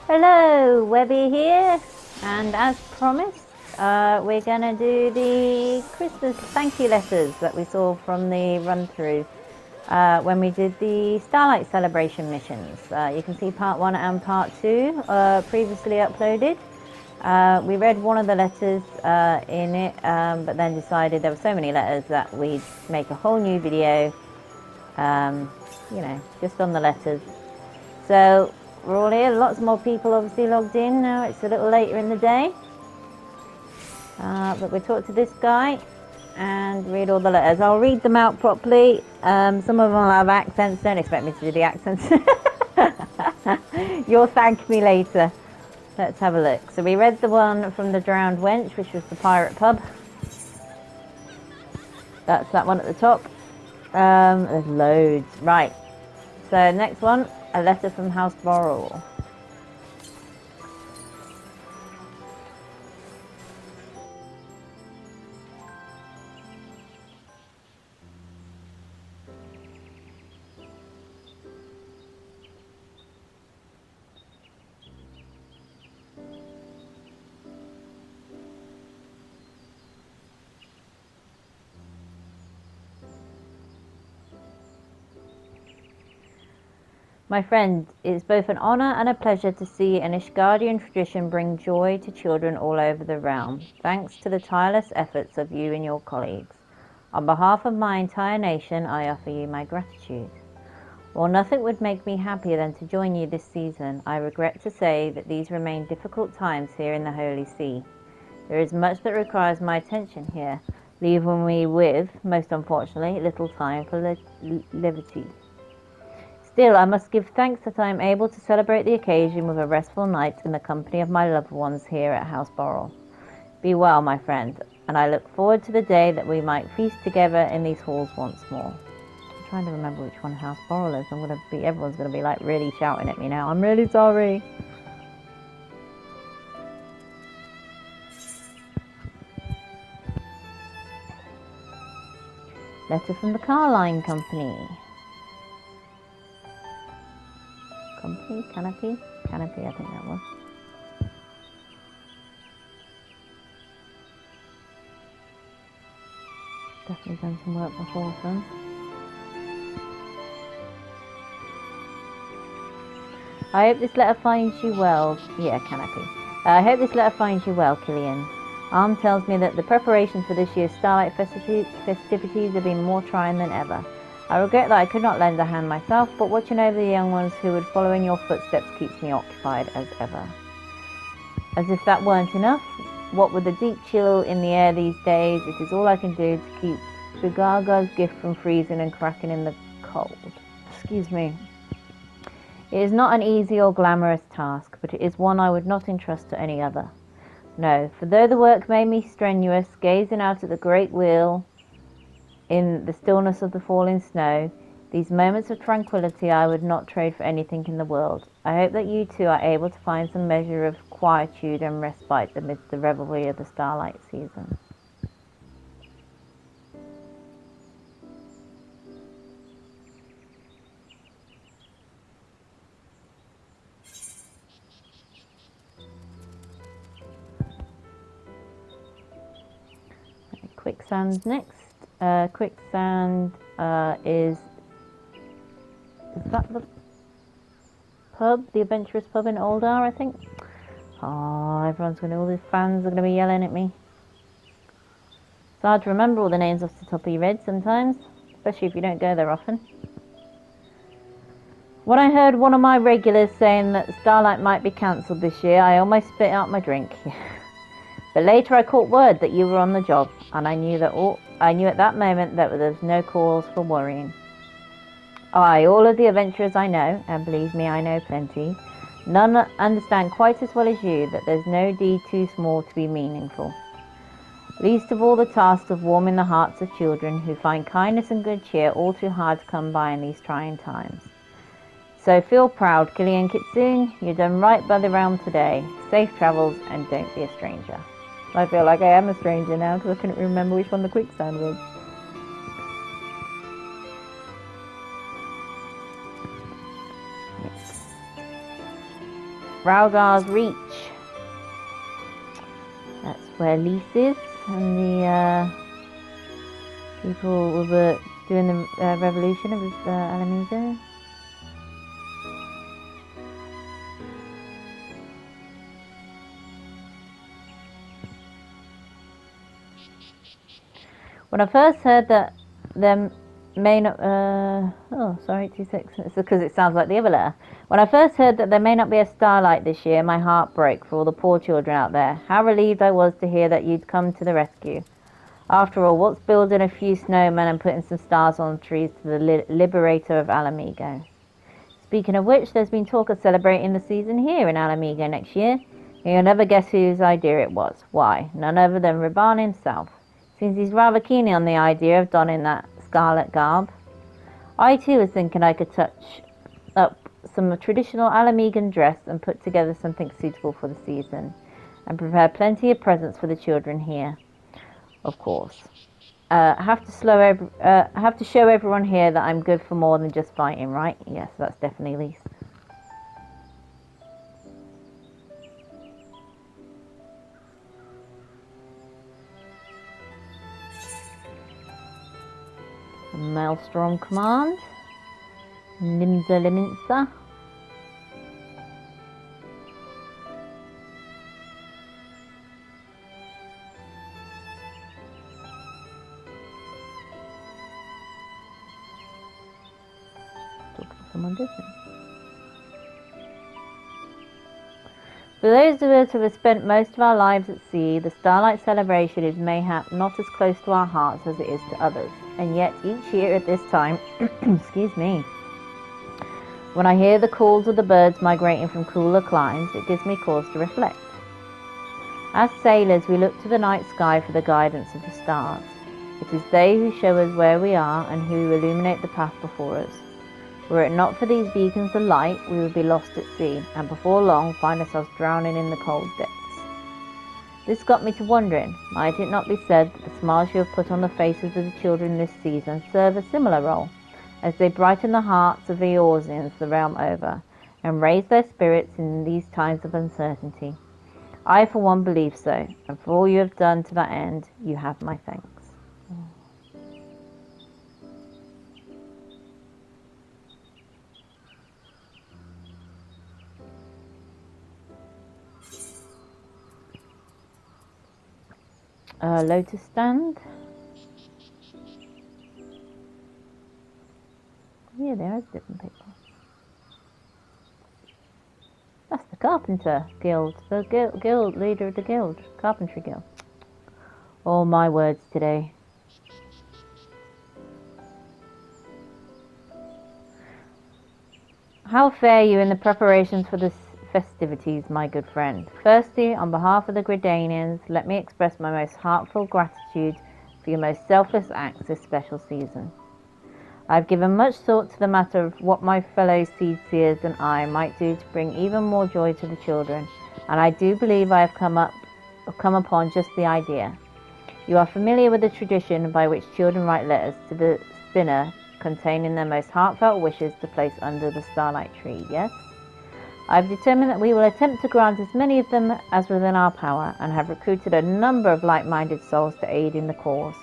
Hello, Webby here, and as promised, we're gonna do the Christmas thank you letters that we saw from the run-through when we did the Starlight celebration missions. You can see part 1 and part 2 previously uploaded. We read one of the letters in it, but then decided there were so many letters that we'd make a whole new video, just on the letters. So we're all here, lots more people obviously logged in now. It's a little later in the day, but we'll talk to this guy and read all the letters. I'll read them out properly. Some of them will have accents. Don't expect me to do the accents. You'll thank me later. Let's have a look. So we read the one from the Drowned Wench, which was the pirate pub. That's that one at the top. There's loads. Right. So next one, a letter from House Borrell. My friend, it is both an honor and a pleasure to see an Ishgardian tradition bring joy to children all over the realm, thanks to the tireless efforts of you and your colleagues. On behalf of my entire nation, I offer you my gratitude. While nothing would make me happier than to join you this season, I regret to say that these remain difficult times here in the Holy See. There is much that requires my attention here, leaving me with, most unfortunately, little time for levity. Still, I must give thanks that I am able to celebrate the occasion with a restful night in the company of my loved ones here at House Borrell. Be well, my friend, and I look forward to the day that we might feast together in these halls once more. I'm trying to remember which one House Borrell is. Everyone's gonna be like really shouting at me now. I'm really sorry. Letter from the Carline Company. Canopy, I think that was. Definitely done some work before, son. I hope this letter finds you well. Yeah, Canopy. I hope this letter finds you well, Killian. Arm tells me that the preparations for this year's Starlight festivities have been more trying than ever. I regret that I could not lend a hand myself, but watching over the young ones who would follow in your footsteps keeps me occupied as ever. As if that weren't enough, what with the deep chill in the air these days, it is all I can do to keep Bugaga's gift from freezing and cracking in the cold. Excuse me. It is not an easy or glamorous task, but it is one I would not entrust to any other. No, for though the work made me strenuous, gazing out at the great wheel in the stillness of the falling snow, these moments of tranquility I would not trade for anything in the world. I hope that you too are able to find some measure of quietude and respite amidst the revelry of the Starlight season. Quicksand's next. Quicksand is that the pub, the adventurous pub in Oldar, I think? Oh, all the fans are gonna be yelling at me. It's hard to remember all the names off the top of your head sometimes, especially if you don't go there often. When I heard one of my regulars saying that Starlight might be cancelled this year, I almost spit out my drink. But later I caught word that you were on the job, and I knew at that moment that there was no cause for worrying. All of the adventurers I know, and believe me, I know plenty, none understand quite as well as you that there's no deed too small to be meaningful. Least of all the task of warming the hearts of children who find kindness and good cheer all too hard to come by in these trying times. So feel proud, Killian Kitsune. You've done right by the realm today. Safe travels, and don't be a stranger. I feel like I am a stranger now because I couldn't remember which one the quicksand was. Fraugar's Reach. That's where Lise is, and the people who were doing the revolution of Alamigo. When I first heard that there may not... oh, sorry, 26. It's because it sounds like the other letter. When I first heard that there may not be a Starlight this year, my heart broke for all the poor children out there. How relieved I was to hear that you'd come to the rescue. After all, what's building a few snowmen and putting some stars on trees to the liberator of Alamigo? Speaking of which, there's been talk of celebrating the season here in Alamigo next year. You'll never guess whose idea it was. Why? None other than Raban himself. Seems he's rather keen on the idea of donning that scarlet garb. I too was thinking I could touch up some traditional Alamigan dress and put together something suitable for the season, and prepare plenty of presents for the children here. Of course. Have to show everyone here that I'm good for more than just fighting, right? Yes, that's definitely Lise. Maelstrom Command. Limsa Liminsa. Talk to someone different. For those of us who have spent most of our lives at sea, the Starlight celebration is mayhap not as close to our hearts as it is to others. And yet each year at this time, excuse me, when I hear the calls of the birds migrating from cooler climes, it gives me cause to reflect. As sailors, we look to the night sky for the guidance of the stars. It is they who show us where we are and who illuminate the path before us. Were it not for these beacons of light, we would be lost at sea, and before long find ourselves drowning in the cold depths. This got me to wondering, might it not be said that the smiles you have put on the faces of the children this season serve a similar role, as they brighten the hearts of the Eorzeans the realm over, and raise their spirits in these times of uncertainty? I, for one, believe so, and for all you have done to that end, you have my thanks. Lotus stand. Yeah, there is different people. That's the Carpenter Guild, the guild leader of the guild, Carpentry Guild. All my words today. How fare you in the preparations for the festivities, my good friend? Firstly, on behalf of the Gridanians, let me express my most heartfelt gratitude for your most selfless acts this special season. I have given much thought to the matter of what my fellow seed-seers and I might do to bring even more joy to the children, and I do believe I have come upon just the idea. You are familiar with the tradition by which children write letters to the spinner containing their most heartfelt wishes to place under the Starlight tree, yes? I have determined that we will attempt to grant as many of them as within our power, and have recruited a number of like-minded souls to aid in the cause.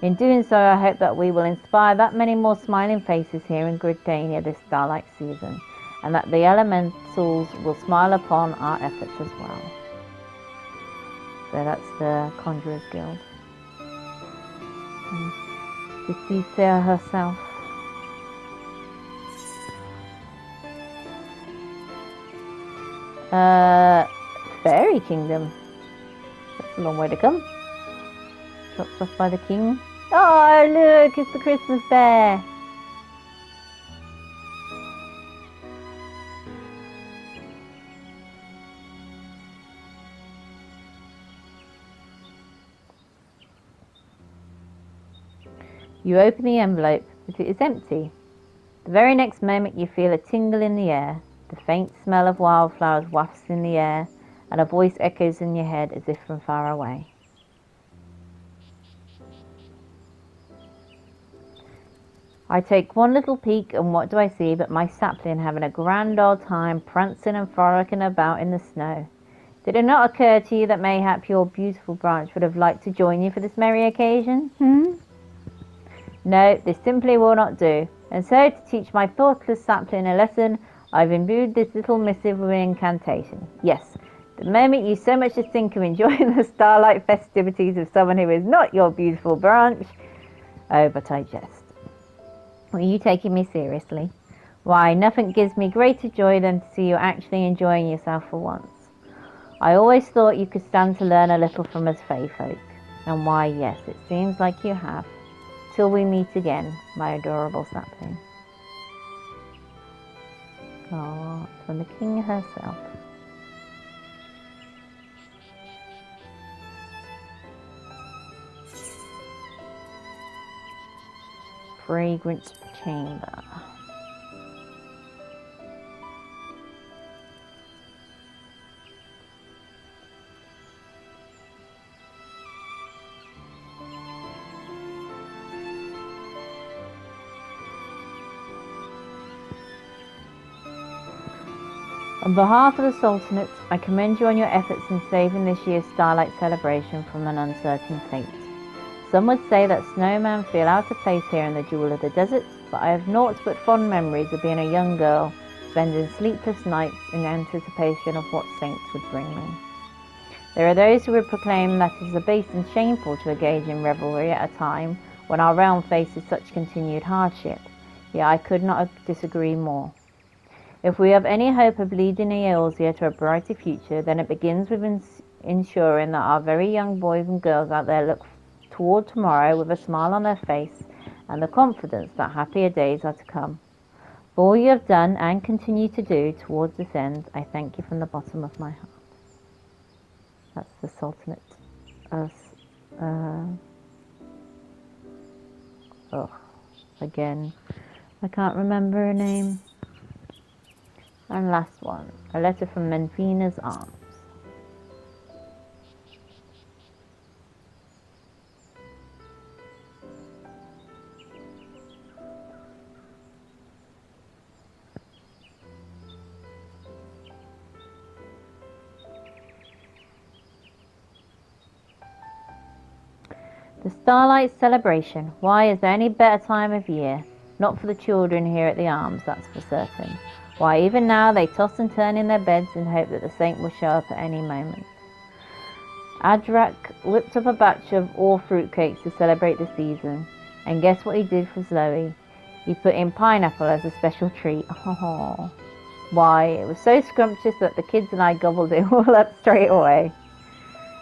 In doing so, I hope that we will inspire that many more smiling faces here in Gridania this Starlight season, and that the elementals will smile upon our efforts as well. So that's the Conjurer's Guild. Cecilia herself. Fairy Kingdom. That's a long way to come. Dropped off by the king. Oh, look, it's the Christmas bear. You open the envelope, but it is empty. The very next moment you feel a tingle in the air. The faint smell of wildflowers wafts in the air, and a voice echoes in your head as if from far away. I take one little peek, and what do I see but my sapling having a grand old time prancing and frolicking about in the snow. Did it not occur to you that mayhap your beautiful branch would have liked to join you for this merry occasion? No, this simply will not do. And so, to teach my thoughtless sapling a lesson, I've imbued this little missive with an incantation. Yes, the moment you so much as think of enjoying the starlight festivities of someone who is not your beautiful branch... Oh, but I jest. Were you taking me seriously? Why, nothing gives me greater joy than to see you actually enjoying yourself for once. I always thought you could stand to learn a little from us fey folk. And why, yes, it seems like you have. Till we meet again, my adorable sapling. Oh, from the king herself. Fragrance chamber. On behalf of the Sultanate, I commend you on your efforts in saving this year's Starlight celebration from an uncertain fate. Some would say that snowmen feel out of place here in the jewel of the desert, but I have naught but fond memories of being a young girl, spending sleepless nights in anticipation of what saints would bring me. There are those who would proclaim that it is abased and shameful to engage in revelry at a time when our realm faces such continued hardship, yet I could not disagree more. If we have any hope of leading Eorzea to a brighter future, then it begins with ensuring that our very young boys and girls out there look toward tomorrow with a smile on their face and the confidence that happier days are to come. For all you have done and continue to do towards this end, I thank you from the bottom of my heart. That's the Sultanate of... again, I can't remember her name. And last one, a letter from Menfina's Arms. The Starlight celebration. Why, is there any better time of year? Not for the children here at the Arms, that's for certain. Why, even now they toss and turn in their beds and hope that the saint will show up at any moment. Adrak whipped up a batch of all fruitcakes to celebrate the season, and guess what he did for Zoe? He put in pineapple as a special treat. Oh, why, it was so scrumptious that the kids and I gobbled it all up straight away.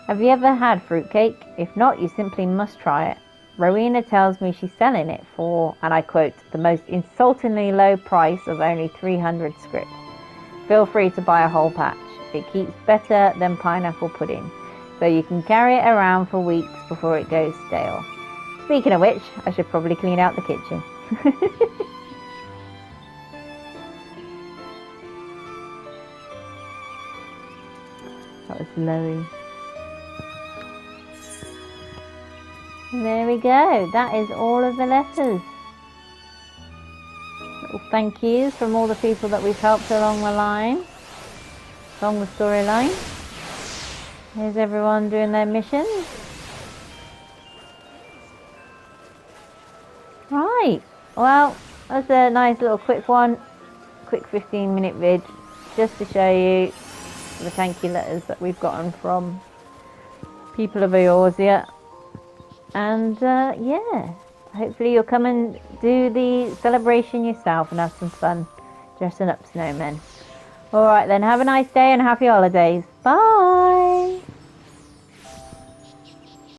Have you ever had fruitcake? If not, you simply must try it. Rowena tells me she's selling it for, and I quote, the most insultingly low price of only 300 script. Feel free to buy a whole patch. It keeps better than pineapple pudding, so you can carry it around for weeks before it goes stale. Speaking of which, I should probably clean out the kitchen. That was Loey. There we go. That is all of the letters. Little thank yous from all the people that we've helped along the line, along the storyline. Here's everyone doing their missions. Right. Well, that's a nice little quick one. Quick 15-minute vid, just to show you the thank you letters that we've gotten from people of Eorzea. And yeah, hopefully you'll come and do the celebration yourself and have some fun dressing up snowmen. Alright then, have a nice day and happy holidays. Bye!